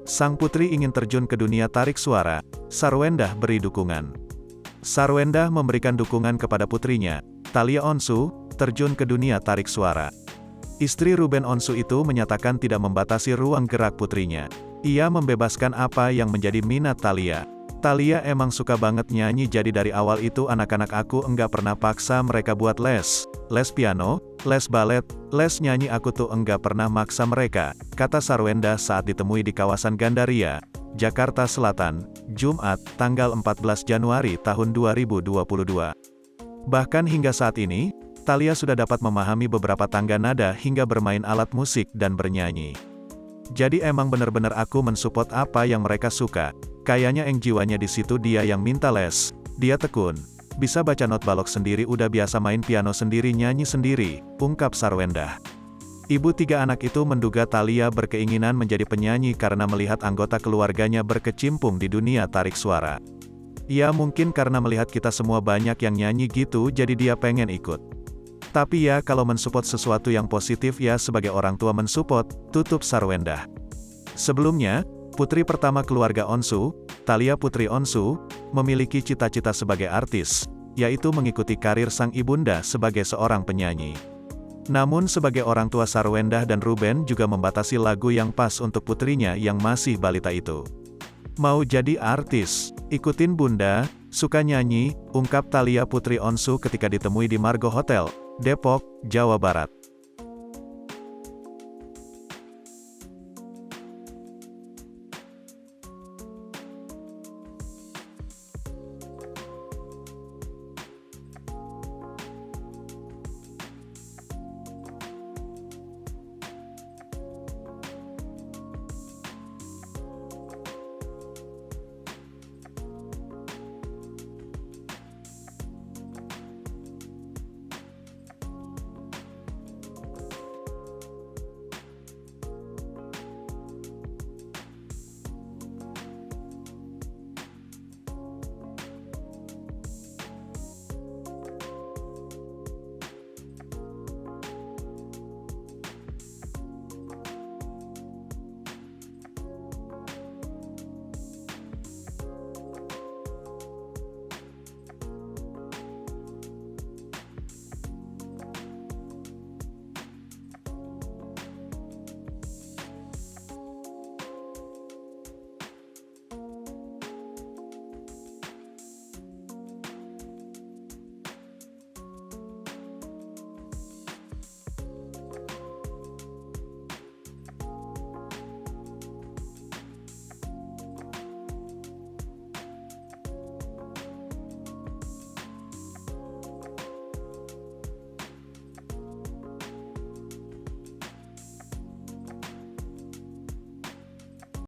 Sang putri ingin terjun ke dunia tarik suara, Sarwendah beri dukungan. Sarwendah memberikan dukungan kepada putrinya, Thalia Onsu, terjun ke dunia tarik suara. Istri Ruben Onsu itu menyatakan tidak membatasi ruang gerak putrinya. Ia membebaskan apa yang menjadi minat Thalia. Thalia emang suka banget nyanyi, jadi dari awal itu anak-anak aku enggak pernah paksa mereka buat les piano, les balet, les nyanyi, aku tuh enggak pernah maksa mereka, kata Sarwendah saat ditemui di kawasan Gandaria, Jakarta Selatan, Jumat, tanggal 14 Januari tahun 2022. Bahkan hingga saat ini, Thalia sudah dapat memahami beberapa tangga nada hingga bermain alat musik dan bernyanyi. Jadi emang bener-bener aku mensupport apa yang mereka suka. Kayaknya jiwanya di situ, dia yang minta les, dia tekun. Bisa baca not balok sendiri, udah biasa main piano sendiri, nyanyi sendiri, ungkap Sarwendah. Ibu tiga anak itu menduga Thalia berkeinginan menjadi penyanyi karena melihat anggota keluarganya berkecimpung di dunia tarik suara. Ya mungkin karena melihat kita semua banyak yang nyanyi gitu, jadi dia pengen ikut. Tapi ya kalau mensupport sesuatu yang positif ya sebagai orang tua mensupport, tutup Sarwendah. Sebelumnya, putri pertama keluarga Onsu, Thalia Putri Onsu, memiliki cita-cita sebagai artis, yaitu mengikuti karir sang ibunda sebagai seorang penyanyi. Namun sebagai orang tua, Sarwendah dan Ruben juga membatasi lagu yang pas untuk putrinya yang masih balita itu. Mau jadi artis, ikutin bunda, suka nyanyi, ungkap Thalia Putri Onsu ketika ditemui di Margo Hotel, Depok, Jawa Barat.